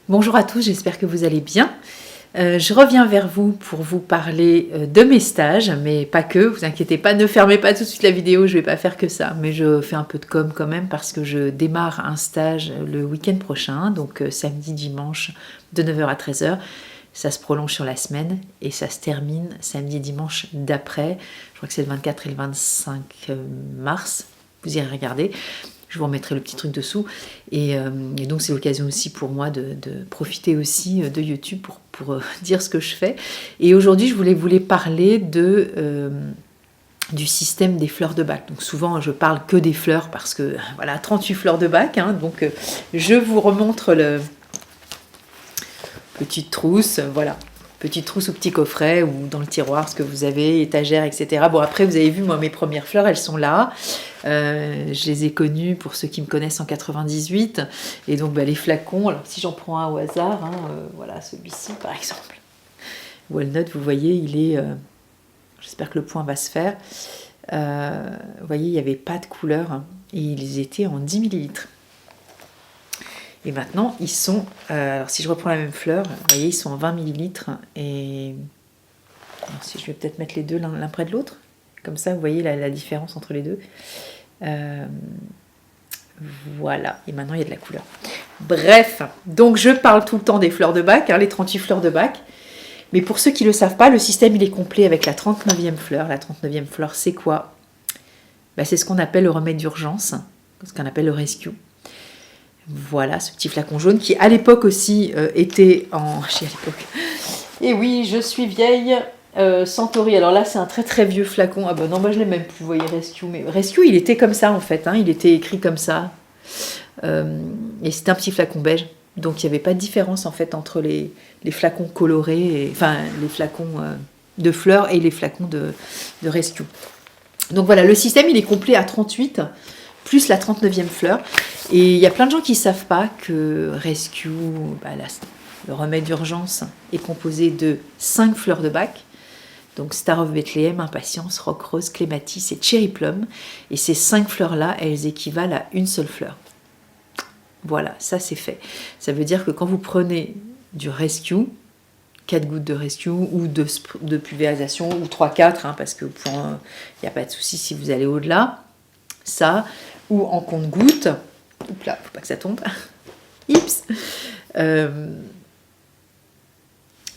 Bonjour à tous, j'espère que vous allez bien. Je reviens vers vous pour vous parler de mes stages, mais pas que, vous inquiétez pas, ne fermez pas tout de suite la vidéo, je vais pas faire que ça, mais je fais un peu de com quand même parce que je démarre un stage le week-end prochain, donc samedi, dimanche de 9 h à 13 h. Ça se prolonge sur la semaine et ça se termine samedi et dimanche d'après. Je crois que c'est le 24 et le 25 mars, vous irez regarder. Je vous remettrai le petit truc dessous. Et donc c'est l'occasion aussi pour moi de profiter aussi de YouTube pour dire ce que je fais. Et aujourd'hui, je voulais vous parler du système des fleurs de bac. Donc souvent, je parle que des fleurs parce que voilà, 38 fleurs de bac. Hein, donc je vous remontre le petite trousse, voilà. Petite trousse ou petit coffret ou dans le tiroir, ce que vous avez, étagère, etc. Bon, après, vous avez vu, moi, mes premières fleurs, elles sont là. Je les ai connues pour ceux qui me connaissent en 98. Et donc, les flacons, alors si j'en prends un au hasard, hein, voilà, celui-ci, par exemple. Walnut, vous voyez, il est... j'espère que le point va se faire. Vous voyez, il n'y avait pas de couleur. Hein, et ils étaient en 10 millilitres. Et maintenant, ils sont... alors, si je reprends la même fleur, vous voyez, ils sont en 20 millilitres. Et... alors, si je vais peut-être mettre les deux l'un près de l'autre. Comme ça, vous voyez la différence entre les deux. Voilà. Et maintenant, il y a de la couleur. Bref. Donc, je parle tout le temps des fleurs de bac, hein, les 38 fleurs de bac. Mais pour ceux qui ne le savent pas, le système, il est complet avec la 39e fleur. La 39e fleur, c'est quoi? C'est ce qu'on appelle le remède d'urgence. Ce qu'on appelle le rescue. Voilà, ce petit flacon jaune qui, à l'époque aussi, était en... Chez l'époque. Et oui, je suis vieille. Centauri. Alors là, c'est un très très vieux flacon. Ah ben non, moi je l'ai même plus, vous voyez, Rescue. Mais Rescue, il était comme ça en fait. Hein, il était écrit comme ça. Et c'était un petit flacon beige. Donc il n'y avait pas de différence en fait entre les flacons colorés, enfin les flacons de fleurs et les flacons de Rescue. Donc voilà, le système, il est complet à 38. Plus la 39e fleur. Et il y a plein de gens qui ne savent pas que Rescue, le remède d'urgence, est composé de 5 fleurs de bac. Donc Star of Bethlehem, Impatience, Rock Rose, Clématis et Cherry Plum. Et ces 5 fleurs-là, elles équivalent à une seule fleur. Voilà, ça c'est fait. Ça veut dire que quand vous prenez du Rescue, 4 gouttes de Rescue ou de pulvérisation, ou 3-4, hein, parce que il n'y a pas de souci si vous allez au-delà, ça, ou en compte-gouttes, oups là, faut pas que ça tombe, Ips,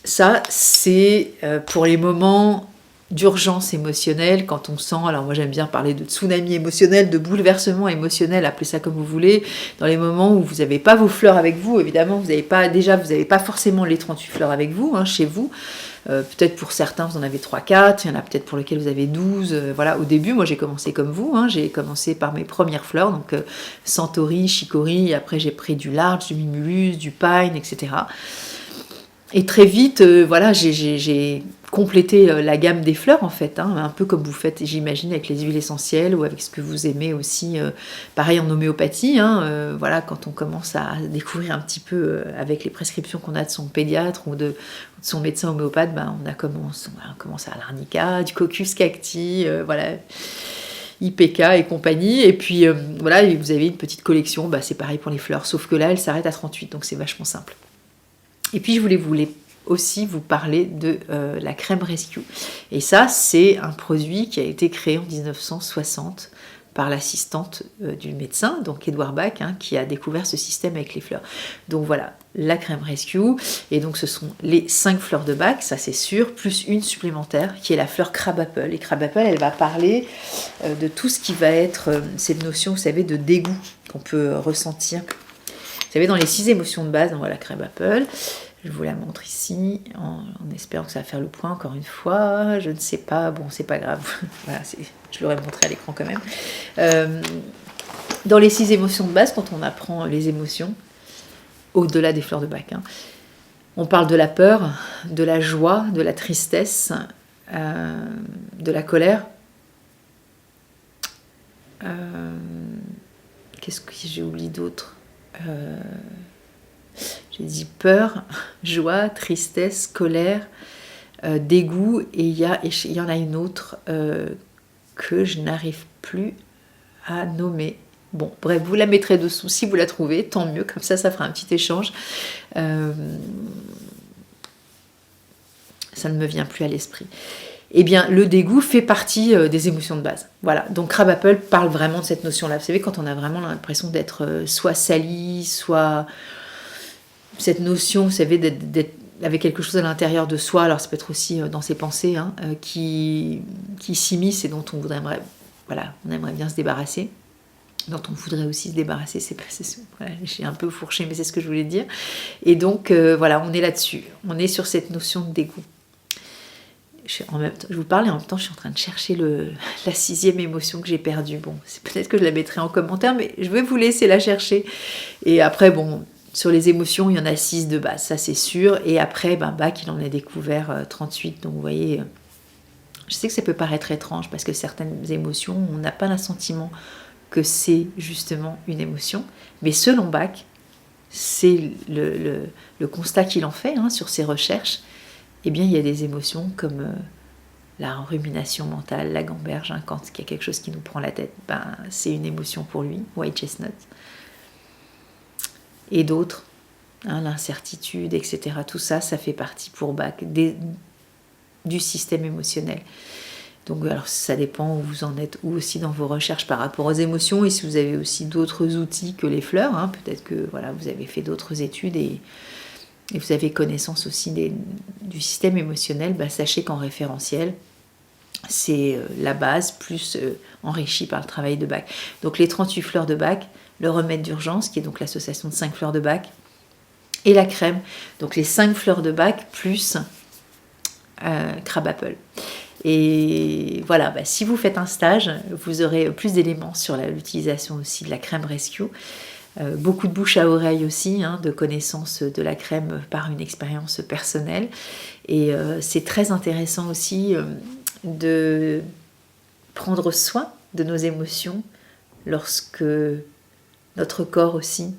ça c'est pour les moments d'urgence émotionnelle, quand on sent, alors moi j'aime bien parler de tsunami émotionnel, de bouleversement émotionnel, appelez ça comme vous voulez, dans les moments où vous n'avez pas vos fleurs avec vous, évidemment vous n'avez pas forcément les 38 fleurs avec vous, hein, chez vous, peut-être pour certains vous en avez 3-4, il y en a peut-être pour lesquels vous avez 12, voilà, au début moi j'ai commencé comme vous, hein, j'ai commencé par mes premières fleurs, donc Centauri, Chicory, après j'ai pris du large, du mimulus, du pine, etc. Et très vite, voilà, j'ai complété la gamme des fleurs en fait, hein, un peu comme vous faites, j'imagine, avec les huiles essentielles ou avec ce que vous aimez aussi, pareil en homéopathie, hein, voilà, quand on commence à découvrir un petit peu avec les prescriptions qu'on a de son pédiatre ou de son médecin homéopathe, on commence à l'arnica, du cocus cacti, voilà, IPK et compagnie, et puis voilà, vous avez une petite collection, c'est pareil pour les fleurs, sauf que là, elle s'arrête à 38, donc c'est vachement simple. Et puis je voulais aussi vous parler de la crème Rescue. Et ça, c'est un produit qui a été créé en 1960 par l'assistante du médecin, donc Edouard Bach, hein, qui a découvert ce système avec les fleurs. Donc voilà, la crème Rescue. Et donc ce sont les 5 fleurs de Bach, ça c'est sûr, plus une supplémentaire qui est la fleur Crab Apple. Et Crab Apple, elle va parler de tout ce qui va être cette notion, vous savez, de dégoût qu'on peut ressentir. Vous savez, dans les 6 émotions de base, on voit la crème Apple. Je vous la montre ici, en espérant que ça va faire le point encore une fois. Je ne sais pas, bon, c'est pas grave. Voilà, je l'aurais montré à l'écran quand même. Dans les 6 émotions de base, quand on apprend les émotions, au-delà des fleurs de bac, hein, on parle de la peur, de la joie, de la tristesse, de la colère. Qu'est-ce que j'ai oublié d'autre? J'ai dit peur, joie, tristesse, colère, dégoût, et il y en a une autre que je n'arrive plus à nommer. Bon, bref, vous la mettrez dessous si vous la trouvez, tant mieux, comme ça fera un petit échange. Ça ne me vient plus à l'esprit. Eh bien, le dégoût fait partie des émotions de base. Voilà, donc Crab Apple parle vraiment de cette notion-là. Vous savez, quand on a vraiment l'impression d'être soit sali, soit cette notion, vous savez, d'être avec quelque chose à l'intérieur de soi, alors ça peut être aussi dans ses pensées, hein, qui s'immisce et dont on aimerait bien se débarrasser, dont on voudrait aussi se débarrasser, voilà, j'ai un peu fourché, mais c'est ce que je voulais dire. Et donc, voilà, on est là-dessus, on est sur cette notion de dégoût. Je vous parle et en même temps je suis en train de chercher la 6e émotion que j'ai perdue. Bon, c'est peut-être que je la mettrai en commentaire, mais je vais vous laisser la chercher. Et après, bon, sur les émotions, il y en a 6 de base, ça c'est sûr. Et après, Bach, il en a découvert 38. Donc vous voyez, je sais que ça peut paraître étrange parce que certaines émotions, on n'a pas l'assentiment que c'est justement une émotion. Mais selon Bach, c'est le constat qu'il en fait sur ses recherches. Eh bien, il y a des émotions comme la rumination mentale, la gamberge, quand il y a quelque chose qui nous prend la tête, c'est une émotion pour lui, White Chestnut. Et d'autres, l'incertitude, etc. Tout ça, ça fait partie pour Bach du système émotionnel. Donc, alors, ça dépend où vous en êtes, ou aussi dans vos recherches par rapport aux émotions, et si vous avez aussi d'autres outils que les fleurs, peut-être que voilà, vous avez fait d'autres études et vous avez connaissance aussi du système émotionnel, sachez qu'en référentiel, c'est la base plus enrichie par le travail de Bach. Donc les 38 fleurs de Bach, le remède d'urgence, qui est donc l'association de 5 fleurs de Bach, et la crème, donc les 5 fleurs de Bach plus Crab Apple. Et voilà, si vous faites un stage, vous aurez plus d'éléments sur l'utilisation aussi de la crème Rescue. Beaucoup de bouche à oreille aussi, de connaissance de la crème par une expérience personnelle. Et c'est très intéressant aussi de prendre soin de nos émotions lorsque notre corps aussi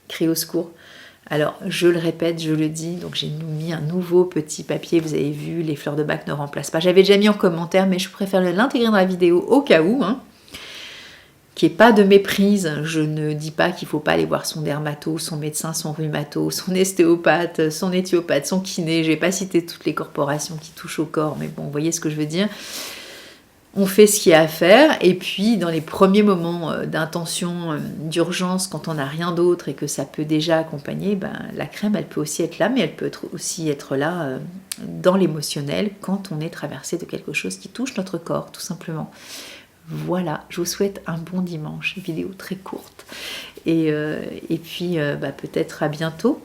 crie au secours. Alors, je le répète, je le dis, donc j'ai mis un nouveau petit papier, vous avez vu, les fleurs de Bach ne remplacent pas. J'avais déjà mis en commentaire, mais je préfère l'intégrer dans la vidéo au cas où, qu'il n'y ait pas de méprise. Je ne dis pas qu'il ne faut pas aller voir son dermato, son médecin, son rhumato, son ostéopathe, son éthiopathe, son kiné. Je ne vais pas citer toutes les corporations qui touchent au corps, mais bon, vous voyez ce que je veux dire. On fait ce qu'il y a à faire, et puis dans les premiers moments d'intention, d'urgence, quand on n'a rien d'autre et que ça peut déjà accompagner, la crème, elle peut aussi être là, mais elle peut aussi être là dans l'émotionnel quand on est traversé de quelque chose qui touche notre corps, tout simplement. Voilà, je vous souhaite un bon dimanche, vidéo très courte, et puis peut-être à bientôt,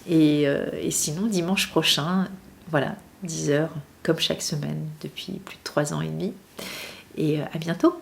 et sinon dimanche prochain, voilà, 10h, comme chaque semaine depuis plus de 3 ans et demi, et à bientôt.